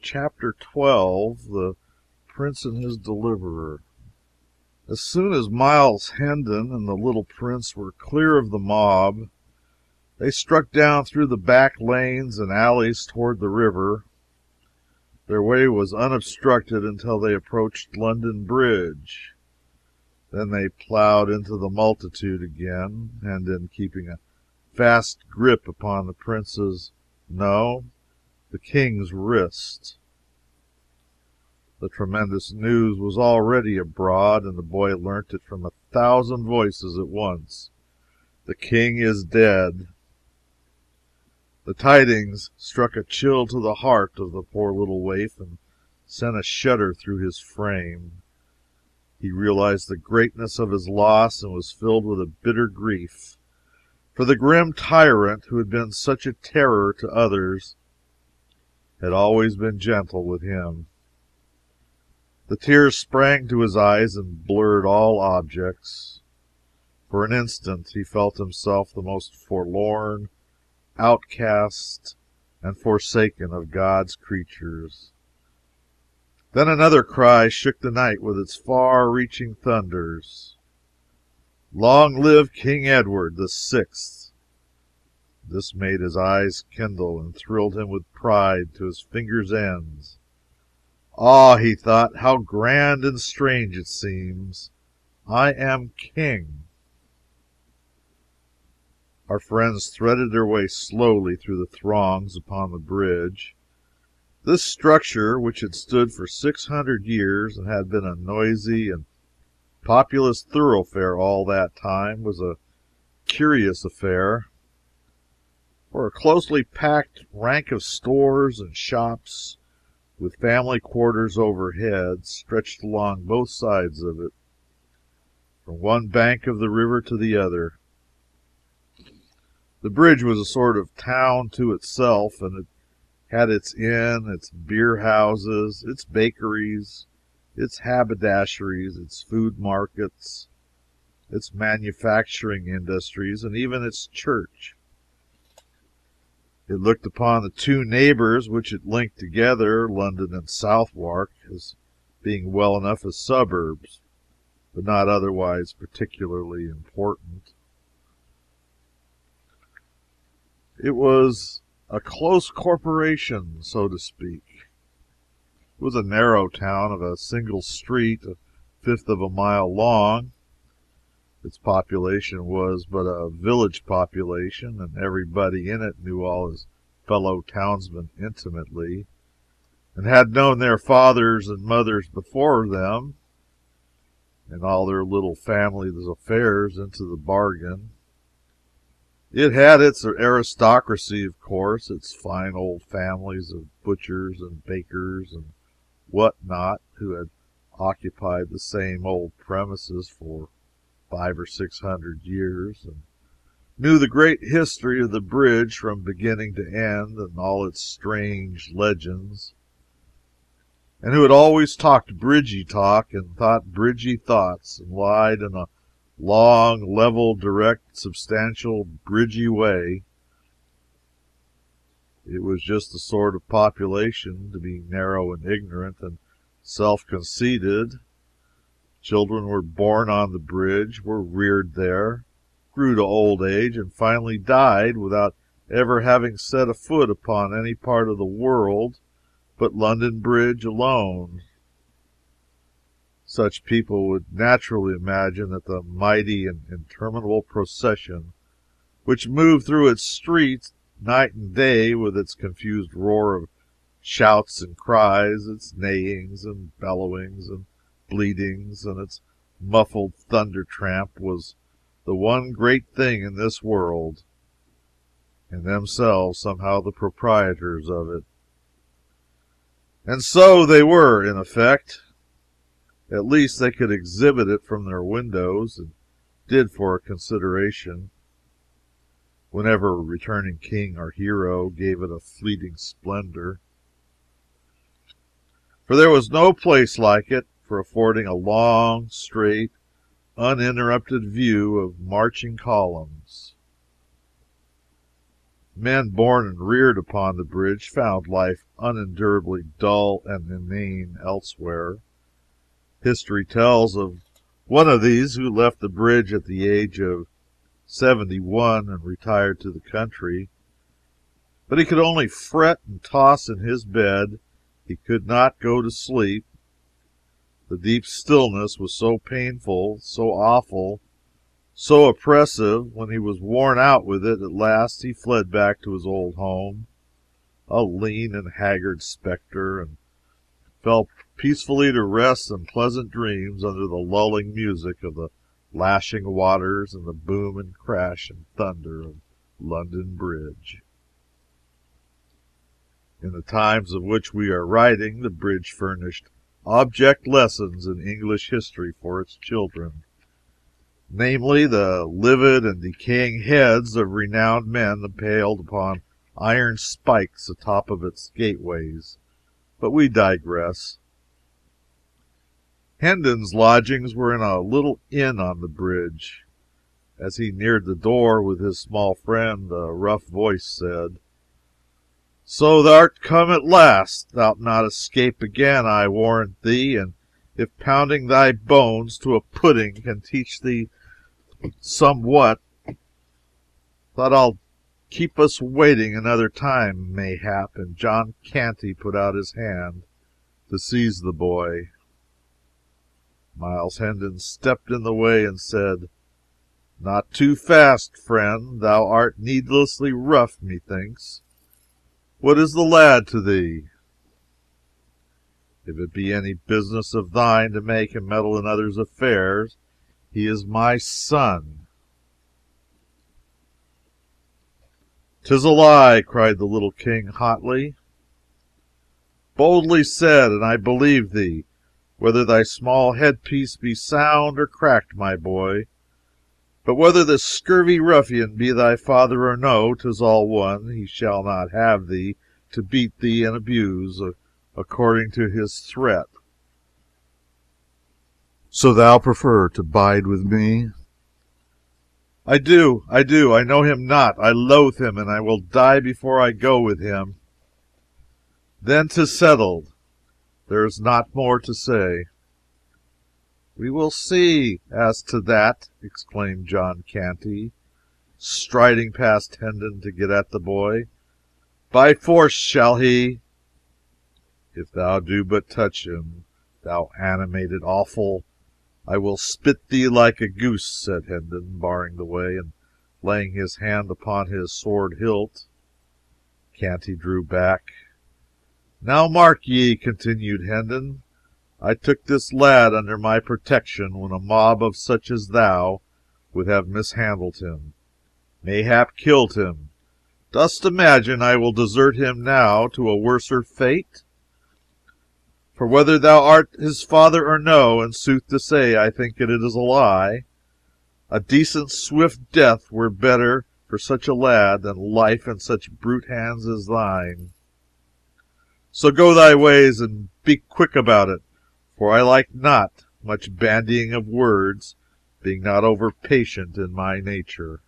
Chapter 12. The Prince and His Deliverer. As soon as Miles Hendon and the little prince were clear of the mob, they struck down through the back lanes and alleys toward the river. Their way was unobstructed until they approached London Bridge. Then they plowed into the multitude again, Hendon keeping a fast grip upon the prince's, no, the king's wrist. The tremendous news was already abroad, and the boy learnt it from 1,000 voices at once. The king is dead. The tidings struck a chill to the heart of the poor little waif and sent a shudder through his frame. He realized the greatness of his loss and was filled with a bitter grief, for the grim tyrant who had been such a terror to others had always been gentle with him. The tears sprang to his eyes and blurred all objects. For an instant he felt himself the most forlorn, outcast, and forsaken of God's creatures. Then another cry shook the night with its far-reaching thunders. "Long live King Edward the Sixth!" This made his eyes kindle and thrilled him with pride to his fingers' ends. "Ah," he thought, "how grand and strange it seems! I am king!" Our friends threaded their way slowly through the throngs upon the bridge. This structure, which had stood for 600 years and had been a noisy and populous thoroughfare all that time, was a curious affair. For a closely packed rank of stores and shops, with family quarters overhead, stretched along both sides of it, from one bank of the river to the other. The bridge was a sort of town to itself, and it had its inn, its beer houses, its bakeries, its haberdasheries, its food markets, its manufacturing industries, and even its church. It looked upon the two neighbors which it linked together, London and Southwark, as being well enough as suburbs, but not otherwise particularly important. It was a close corporation, so to speak. It was a narrow town of a single street, a fifth of a mile long. Its population was but a village population, and everybody in it knew all his fellow townsmen intimately, and had known their fathers and mothers before them, and all their little families' affairs into the bargain. It had its aristocracy, of course, its fine old families of butchers and bakers and what not, who had occupied the same old premises for 500 or 600 years, and knew the great history of the bridge from beginning to end and all its strange legends, and who had always talked bridgy talk and thought bridgy thoughts and lied in a long, level, direct, substantial, bridgy way. It was just the sort of population to be narrow and ignorant and self-conceited. Children were born on the bridge, were reared there, grew to old age, and finally died without ever having set a foot upon any part of the world but London Bridge alone. Such people would naturally imagine that the mighty and interminable procession which moved through its streets night and day, with its confused roar of shouts and cries, its neighings and bellowings and bleatings, and its muffled thunder tramp, was the one great thing in this world, and themselves somehow the proprietors of it. And so they were, in effect. At least they could exhibit it from their windows, and did for a consideration, whenever a returning king or hero gave it a fleeting splendor. For there was no place like it for affording a long, straight, uninterrupted view of marching columns. Men born and reared upon the bridge found life unendurably dull and inane elsewhere. History tells of one of these who left the bridge at the age of 71 and retired to the country. But he could only fret and toss in his bed. He could not go to sleep. The deep stillness was so painful, so awful, so oppressive. When he was worn out with it, at last he fled back to his old home, a lean and haggard specter, and fell peacefully to rest and pleasant dreams under the lulling music of the lashing waters and the boom and crash and thunder of London Bridge. In the times of which we are writing, the bridge furnished object lessons in English history for its children, namely, the livid and decaying heads of renowned men impaled upon iron spikes atop of its gateways. But we digress. Hendon's lodgings were in a little inn on the bridge. As he neared the door with his small friend, a rough voice said, "So thou'rt come at last. Thou'lt not escape again, I warrant thee, and if pounding thy bones to a pudding can teach thee somewhat, thou'lt I'll keep us waiting another time, mayhap." And John Canty put out his hand to seize the boy. Miles Hendon stepped in the way and said, "Not too fast, friend. Thou art needlessly rough, methinks. What is the lad to thee?" "If it be any business of thine to make him meddle in others' affairs, he is my son." "'Tis a lie!" cried the little King, hotly. "Boldly said, and I believe thee, whether thy small headpiece be sound or cracked, my boy. But whether this scurvy ruffian be thy father or no, 'tis all one. He shall not have thee to beat thee and abuse, according to his threat. So thou prefer to bide with me?" I do. I know him not. I loathe him, and I will die before I go with him." "Then 'tis settled. There is not more to say." "We will see as to that!" exclaimed John Canty, striding past Hendon to get at the boy. "By force shall he—" "If thou do but touch him, thou animated offal, I will spit thee like a goose," said Hendon, barring the way and laying his hand upon his sword hilt. Canty drew back. "Now mark ye," continued Hendon, "I took this lad under my protection when a mob of such as thou would have mishandled him, mayhap killed him. Dost imagine I will desert him now to a worser fate? For whether thou art his father or no, in sooth to say, I think it is a lie, a decent swift death were better for such a lad than life in such brute hands as thine. So go thy ways, and be quick about it, for I like not much bandying of words, being not over patient in my nature."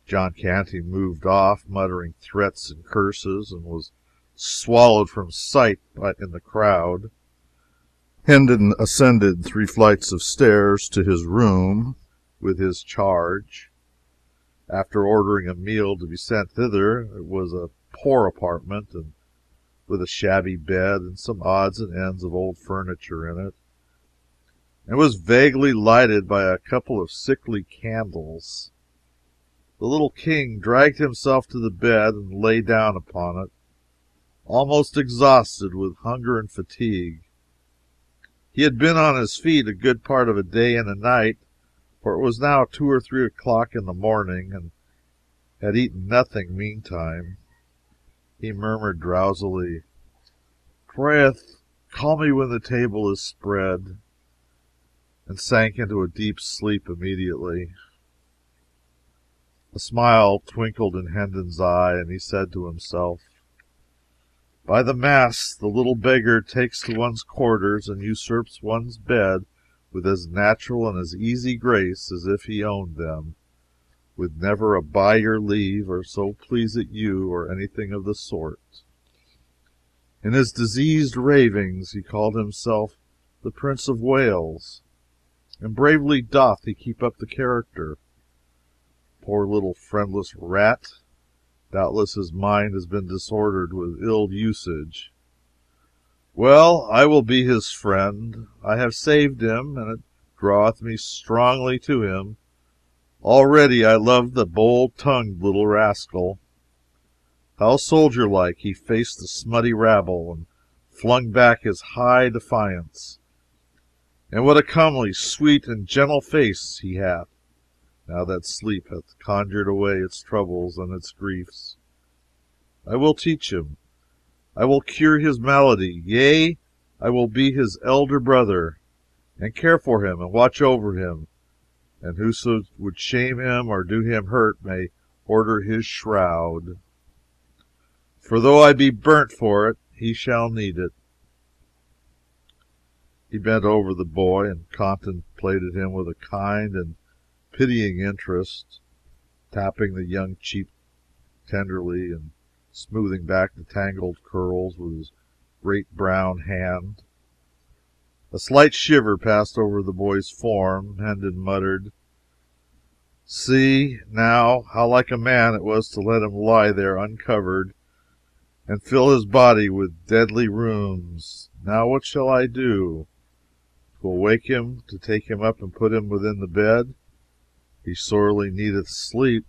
John Canty moved off, muttering threats and curses, and was swallowed from sight in the crowd. Hendon ascended 3 flights of stairs to his room with his charge. After ordering a meal to be sent thither, it was a poor apartment, and with a shabby bed and some odds and ends of old furniture in it, and was vaguely lighted by a couple of sickly candles. The little King dragged himself to the bed and lay down upon it, almost exhausted with hunger and fatigue. He had been on his feet a good part of a day and a night, for it was now 2 or 3 o'clock in the morning, and had eaten nothing meantime. He murmured drowsily, "Prayeth, call me when the table is spread," and sank into a deep sleep immediately. A smile twinkled in Hendon's eye, and he said to himself, "By the mass, the little beggar takes to one's quarters and usurps one's bed with as natural and as easy grace as if he owned them, with never a by your leave, or so please it you, or anything of the sort. In his diseased ravings he called himself the Prince of Wales, and bravely doth he keep up the character. Poor little friendless rat! Doubtless his mind has been disordered with ill usage. Well, I will be his friend. I have saved him, and it draweth me strongly to him. Already I love the bold-tongued little rascal. How soldier-like he faced the smutty rabble, and flung back his high defiance. And what a comely, sweet, and gentle face he hath, now that sleep hath conjured away its troubles and its griefs. I will teach him. I will cure his malady. Yea, I will be his elder brother, and care for him, and watch over him, and whoso would shame him or do him hurt may order his shroud. For though I be burnt for it, he shall need it. He bent over the boy and contemplated him with a kind and pitying interest, tapping the young cheek tenderly and smoothing back the tangled curls with his great brown hand. A slight shiver passed over the boy's form. Hendon muttered, "See, now, how like a man it was to let him lie there uncovered, and fill his body with deadly rheums. Now what shall I do? 'Twill wake him to take him up and put him within the bed. He sorely needeth sleep."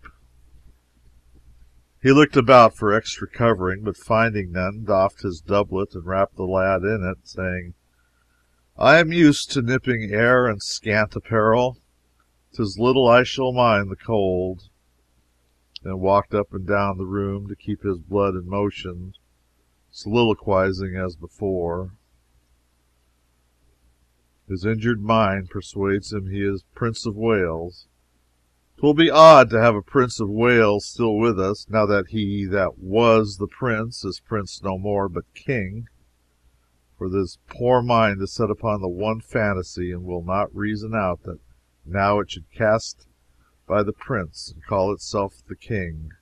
He looked about for extra covering, but finding none, doffed his doublet and wrapped the lad in it, saying, "I am used to nipping air and scant apparel. 'Tis little I shall mind the cold." Then walked up and down the room to keep his blood in motion, soliloquizing as before. His injured mind persuades him he is Prince of Wales. 'Twill be odd to have a Prince of Wales still with us, now that he that was the Prince is Prince no more, but King. For this poor mind is set upon the one fantasy, and will not reason out that now it should cast by the Prince, and call itself the King.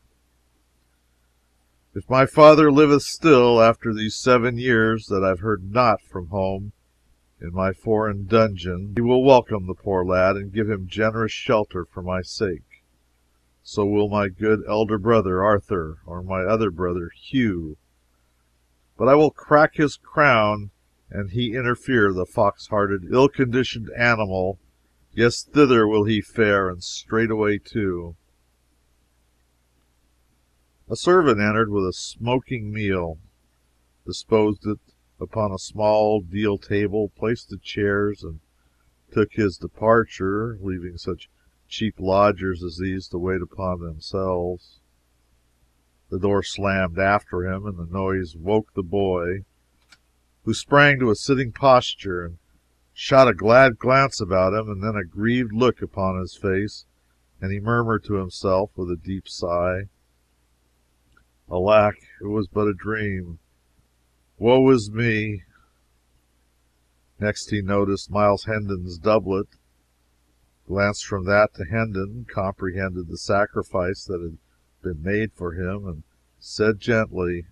If my father liveth still, after these 7 years that I've heard naught from home in my foreign dungeon, he will welcome the poor lad and give him generous shelter for my sake. So will my good elder brother Arthur, or my other brother Hugh. But I will crack his crown and he interfere, the fox-hearted, ill-conditioned animal. Yes, thither will he fare, and straightway too. A servant entered with a smoking meal, disposed it upon a small deal table, placed the chairs, and took his departure, leaving such cheap lodgers as these to wait upon themselves. The door slammed after him, and the noise woke the boy, who sprang to a sitting posture and shot a glad glance about him, and then a grieved look upon his face, and he murmured to himself with a deep sigh, "Alack, it was but a dream! Woe is me!" Next he noticed Miles Hendon's doublet, glanced from that to Hendon, comprehended the sacrifice that had been made for him, and said gently,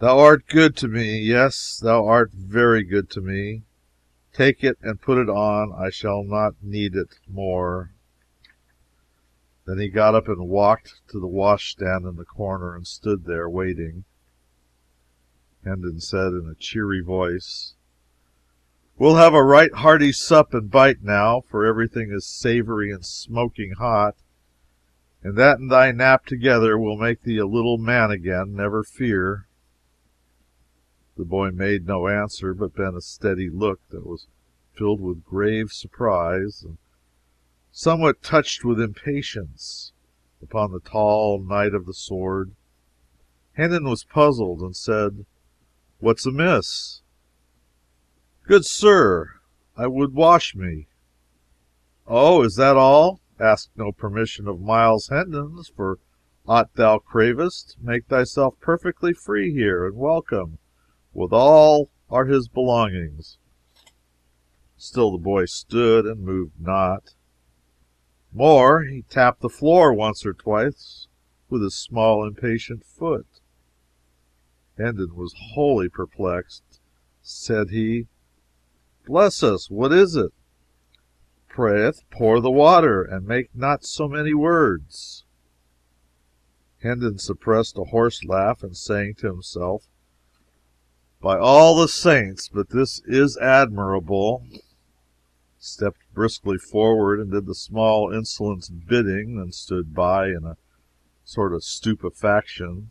"Thou art good to me, yes, thou art very good to me. Take it and put it on. I shall not need it more." Then he got up and walked to the washstand in the corner and stood there waiting. Hendon said in a cheery voice, "We'll have a right hearty sup and bite now, for everything is savory and smoking hot, and that and thy nap together will make thee a little man again, never fear." The boy made no answer, but bent a steady look that was filled with grave surprise, and somewhat touched with impatience, upon the tall knight of the sword. Hendon was puzzled, and said, "What's amiss?" "Good sir, I would wash me." "Oh, is that all? Ask no permission of Miles Hendon's for aught thou cravest. Make thyself perfectly free here, and welcome, with all are his belongings." Still the boy stood and moved not. More, he tapped the floor once or twice with his small impatient foot. Hendon was wholly perplexed. Said he, "Bless us, what is it? Prayeth, pour the water, and make not so many words." Hendon suppressed a horse laugh, and saying to himself, "By all the saints, but this is admirable," stepped briskly forward and did the small insolent's bidding, then stood by in a sort of stupefaction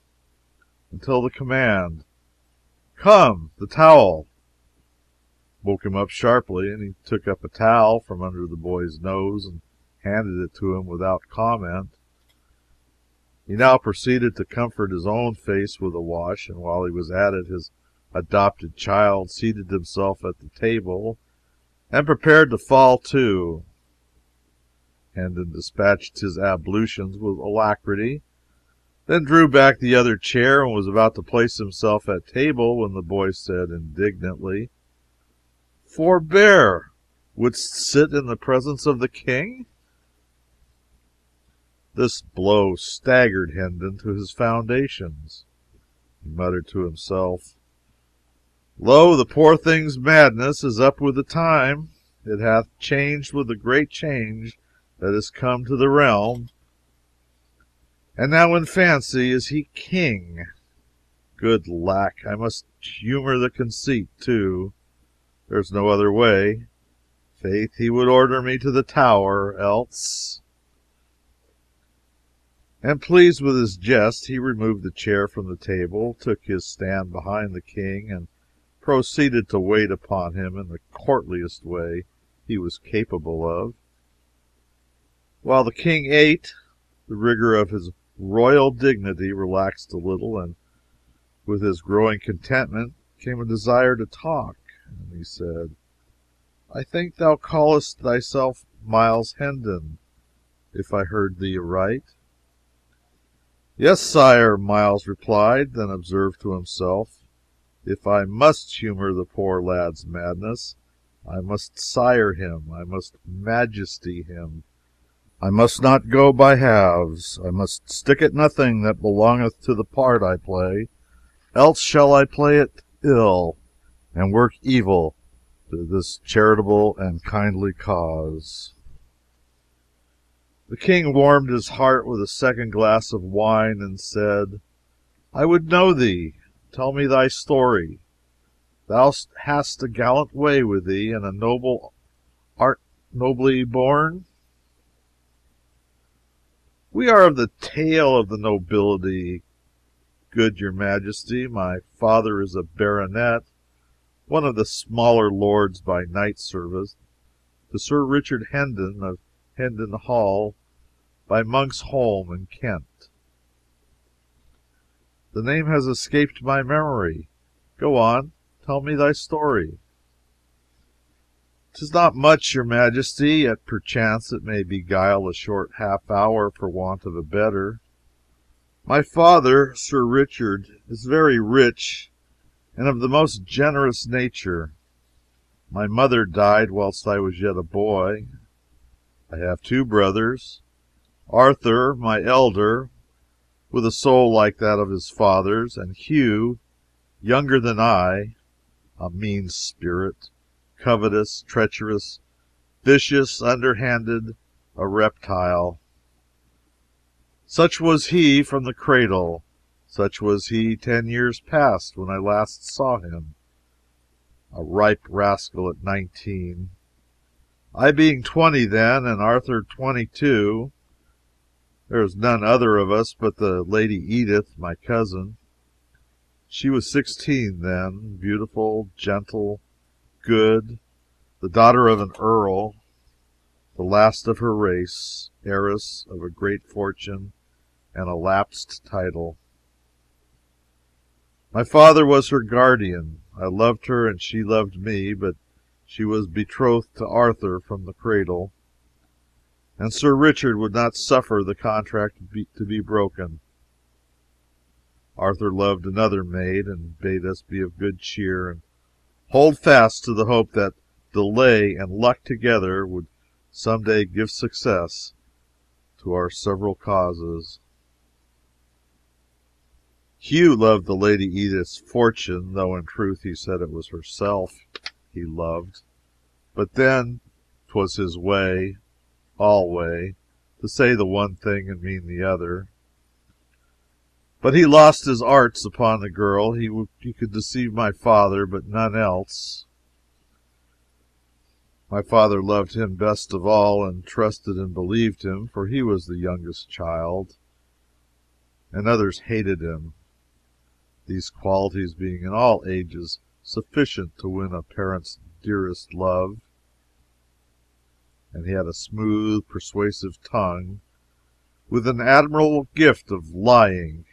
until the command, "Come, the towel," woke him up sharply, and he took up a towel from under the boy's nose and handed it to him without comment. He now proceeded to comfort his own face with a wash, and while he was at it, his adopted child seated himself at the table and prepared to fall to. Hendon dispatched his ablutions with alacrity, then drew back the other chair and was about to place himself at table when the boy said indignantly, "Forbear! Wouldst sit in the presence of the King?" This blow staggered Hendon to his foundations. He muttered to himself, "Lo, the poor thing's madness is up with the time. It hath changed with the great change that is come to the realm. And now in fancy is he king. Good lack, I must humor the conceit, too. There's no other way. Faith, he would order me to the Tower, else." And pleased with his jest, he removed the chair from the table, took his stand behind the King, and proceeded to wait upon him in the courtliest way he was capable of. While the King ate, the rigor of his royal dignity relaxed a little, and with his growing contentment came a desire to talk, and he said, "I think thou callest thyself Miles Hendon, if I heard thee aright?" "Yes, sire," Miles replied, then observed to himself, "If I must humor the poor lad's madness, I must sire him, I must majesty him. I must not go by halves. I must stick at nothing that belongeth to the part I play, else shall I play it ill, and work evil to this charitable and kindly cause." The King warmed his heart with a second glass of wine, and said, "I would know thee. Tell me thy story. Thou hast a gallant way with thee, and art nobly born." "We are of the tail of the nobility, good your Majesty. My father is a baronet, one of the smaller lords by knight service, to Sir Richard Hendon of Hendon Hall, by Monk's Holm in Kent." "The name has escaped my memory. Go on, tell me thy story." "'Tis not much, your Majesty, yet perchance it may beguile a short half hour for want of a better. My father, Sir Richard, is very rich and of the most generous nature. My mother died whilst I was yet a boy. I have two brothers. Arthur, my elder, with a soul like that of his father's, and Hugh, younger than I, a mean spirit, covetous, treacherous, vicious, underhanded, a reptile. Such was he from the cradle. Such was he 10 years past when I last saw him. A ripe rascal at 19, I being 20 then, and Arthur 22. There was none other of us but the Lady Edith, my cousin. She was 16 then, beautiful, gentle, good, the daughter of an earl, the last of her race, heiress of a great fortune and a lapsed title. My father was her guardian. I loved her and she loved me, but she was betrothed to Arthur from the cradle, and Sir Richard would not suffer the contract to be broken. Arthur loved another maid, and bade us be of good cheer and hold fast to the hope that delay, and luck together would some day give success to our several causes. Hugh loved the Lady Edith's fortune, though in truth he said it was herself he loved. But then 'twas his way, alway, to say the one thing and mean the other. But he lost his arts upon the girl. He could deceive my father, but none else. My father loved him best of all, and trusted and believed him, for he was the youngest child, and others hated him, these qualities being in all ages sufficient to win a parent's dearest love. And he had a smooth, persuasive tongue, with an admirable gift of lying.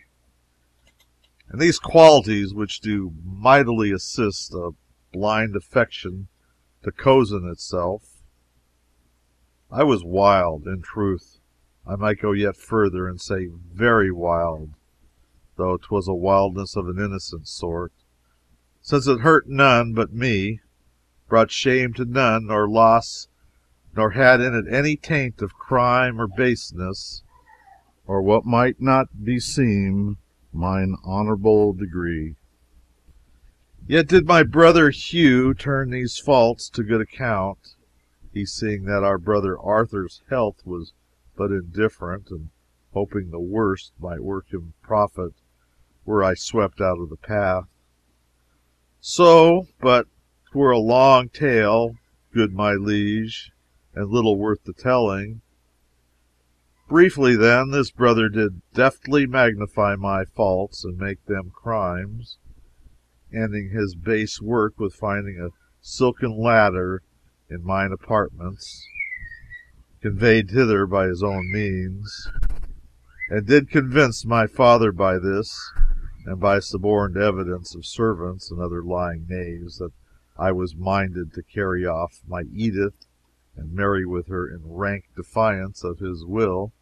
And these qualities, which do mightily assist a blind affection to cozen itself. I was wild, in truth. I might go yet further and say very wild, though 'twas a wildness of an innocent sort, since it hurt none but me, brought shame to none, nor loss, nor had in it any taint of crime or baseness, or what might not beseem mine honorable degree. Yet did my brother Hugh turn these faults to good account, he seeing that our brother Arthur's health was but indifferent, and hoping the worst might work him profit were I swept out of the path. So, but 'twere a long tale, good my liege, and little worth the telling. Briefly, then, this brother did deftly magnify my faults and make them crimes, ending his base work with finding a silken ladder in mine apartments, conveyed hither by his own means, and did convince my father by this, and by suborned evidence of servants and other lying knaves, that I was minded to carry off my Edith and marry with her in rank defiance of his will.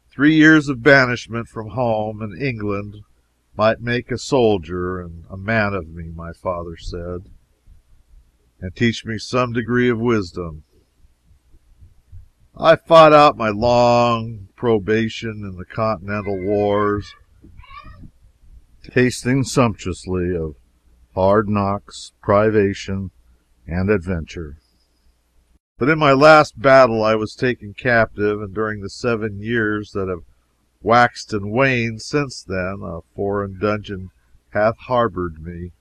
3 years of banishment from home and England might make a soldier and a man of me, my father said, and teach me some degree of wisdom. I fought out my long probation in the Continental Wars, tasting sumptuously of hard knocks, privation, and adventure. But in my last battle I was taken captive, and during the 7 years that have waxed and waned since then, a foreign dungeon hath harbored me.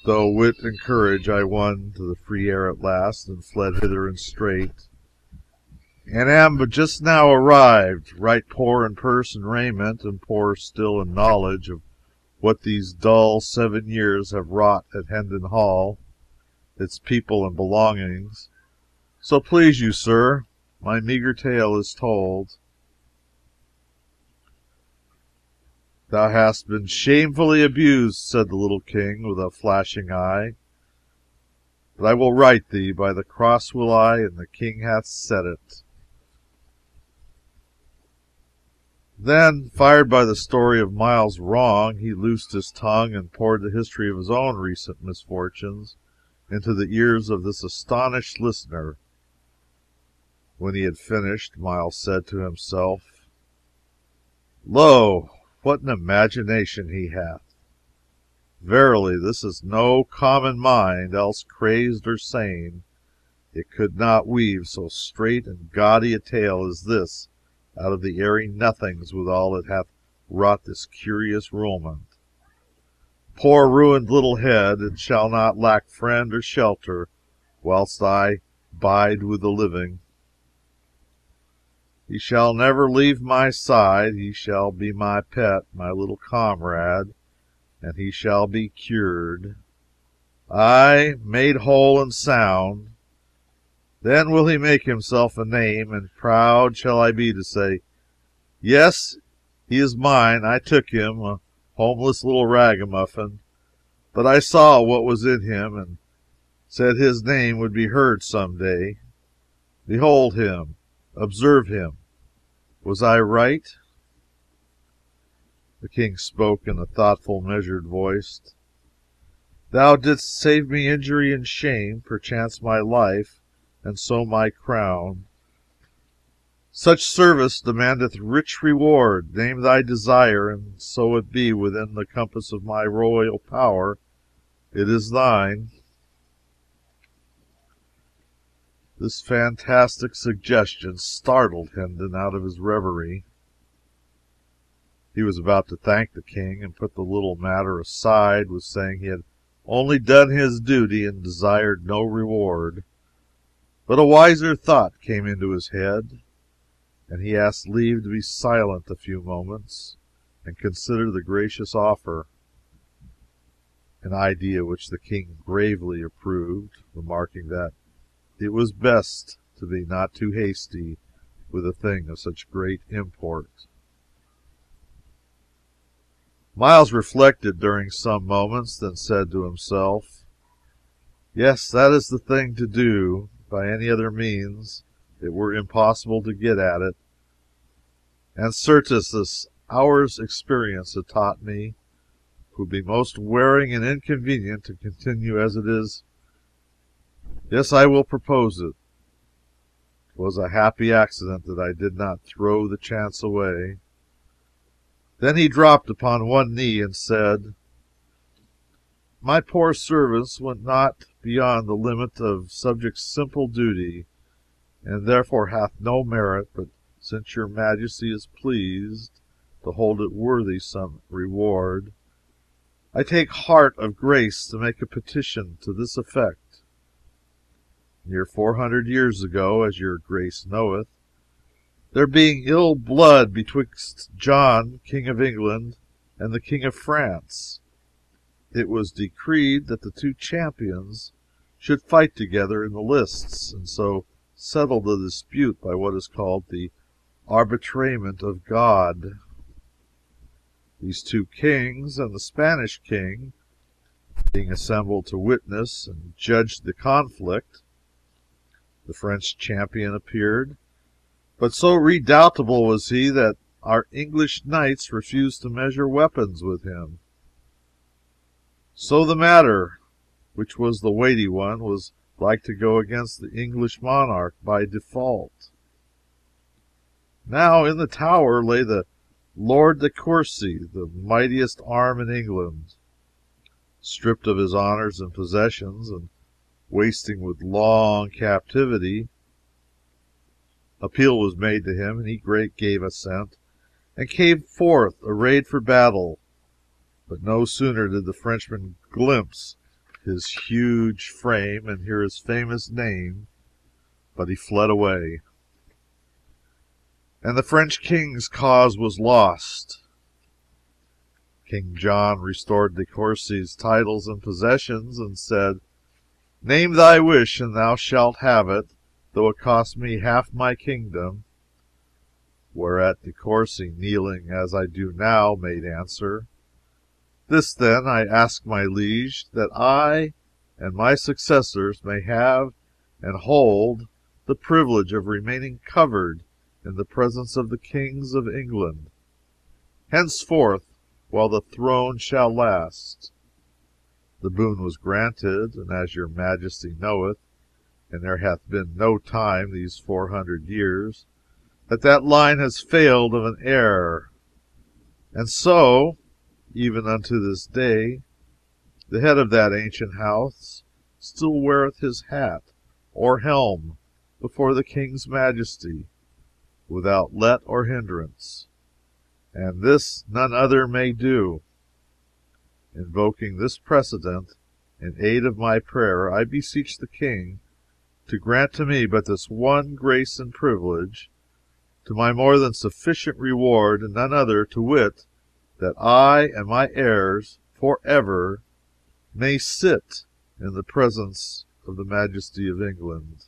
Though wit and courage I won to the free air at last, and fled hither and straight, and am but just now arrived, right poor in purse and raiment, and poorer still in knowledge of what these dull 7 years have wrought at Hendon Hall, its people and belongings. So please you, sir, my meager tale is told. Thou hast been shamefully abused, said the little king, with a flashing eye. But I will right thee, by the cross will I, and the king hath said it. Then, fired by the story of Miles' wrong, he loosed his tongue and poured the history of his own recent misfortunes into the ears of this astonished listener. When he had finished, Miles said to himself, Lo, what an imagination he hath! Verily, this is no common mind, else crazed or sane, it could not weave so straight and gaudy a tale as this out of the airy nothings withal it hath wrought this curious romaunt. Poor ruined little head, it shall not lack friend or shelter whilst I bide with the living. He shall never leave my side. He shall be my pet, my little comrade, and he shall be cured, aye, made whole and sound. Then will he make himself a name, and proud shall I be to say, Yes, he is mine. I took him, a homeless little ragamuffin, but I saw what was in him, and said his name would be heard some day. Behold him, observe him. Was I right? The king spoke in a thoughtful, measured voice. Thou didst save me injury and shame, perchance my life, and so my crown. Such service demandeth rich reward. Name thy desire, and so it be within the compass of my royal power, it is thine." This fantastic suggestion startled Hendon out of his reverie. He was about to thank the King and put the little matter aside with saying he had only done his duty and desired no reward. But a wiser thought came into his head, and he asked leave to be silent a few moments and consider the gracious offer, an idea which the King gravely approved, remarking that it was best to be not too hasty with a thing of such great import. Miles reflected during some moments, then said to himself, "Yes, that is the thing to do. By any other means it were impossible to get at it. And certes, this hour's experience had taught me it would be most wearing and inconvenient to continue as it is. Yes, I will propose it. It was a happy accident that I did not throw the chance away." Then he dropped upon one knee and said, "My poor service went not beyond the limit of subject's simple duty, and therefore hath no merit. But since your Majesty is pleased to hold it worthy some reward, I take heart of grace to make a petition to this effect. Near 400 years ago, as your Grace knoweth, there being ill blood betwixt John, King of England, and the King of France, it was decreed that the two champions should fight together in the lists, and so settle the dispute by what is called the arbitrament of God. These two kings and the Spanish king being assembled to witness and judge the conflict, the French champion appeared, but so redoubtable was he that our English knights refused to measure weapons with him. So the matter, which was the weighty one, was like to go against the English monarch by default. Now in the Tower lay the Lord de Courcy, the mightiest arm in England, stripped of his honors and possessions, and wasting with long captivity. Appeal was made to him, and he gave assent, and came forth arrayed for battle. But no sooner did the Frenchman glimpse his huge frame and hear his famous name, but he fled away, and the French king's cause was lost. King John restored De Courcy's titles and possessions, and said, "Name thy wish, and thou shalt have it, though it cost me half my kingdom." Whereat De Courcy, kneeling as I do now, made answer, "This, then, I ask, my liege, that I and my successors may have and hold the privilege of remaining covered in the presence of the kings of England, henceforth while the throne shall last." The boon was granted, and as your Majesty knoweth, and there hath been no time these 400 years that that line has failed of an heir, and so, even unto this day, the head of that ancient house still weareth his hat or helm before the King's Majesty, without let or hindrance, and this none other may do. Invoking this precedent in aid of my prayer, I beseech the King to grant to me but this one grace and privilege, to my more than sufficient reward, and none other, to wit, that I and my heirs forever may sit in the presence of the Majesty of England.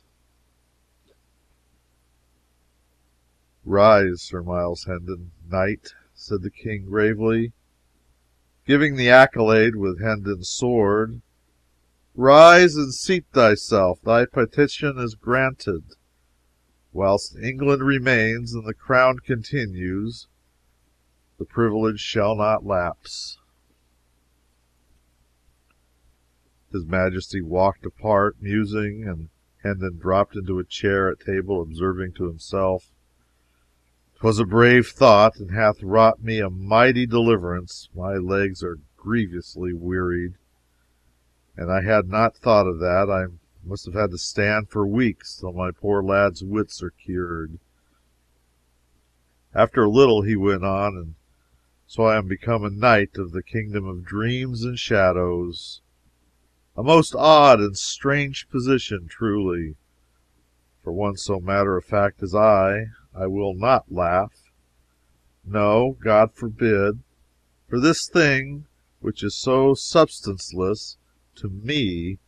"Rise, Sir Miles Hendon, knight," said the King gravely, giving the accolade with Hendon's sword. "Rise and seat thyself. Thy petition is granted. Whilst England remains and the crown continues, the privilege shall not lapse." His Majesty walked apart, musing, and Hendon dropped into a chair at table, observing to himself, "'Twas a brave thought, and hath wrought me a mighty deliverance. My legs are grievously wearied, and I had not thought of that. I must have had to stand for weeks till my poor lad's wits are cured." After a little he went on, "And so I am become a knight of the kingdom of dreams and shadows. A most odd and strange position, truly, for one so matter of fact as I. I will not laugh. No, God forbid, for this thing which is so substanceless to me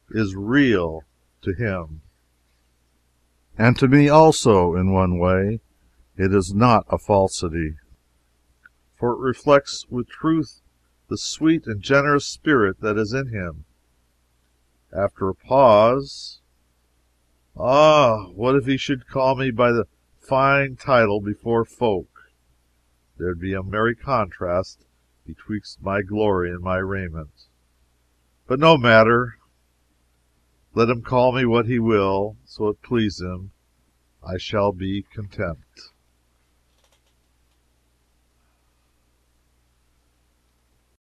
is real to him, and to me also in one way. It is not a falsity, for it reflects with truth the sweet and generous spirit that is in him." After a pause, "Ah, what if he should call me by the fine title before folk? There'd be a merry contrast betwixt my glory and my raiment. But no matter, let him call me what he will, so it please him, I shall be content."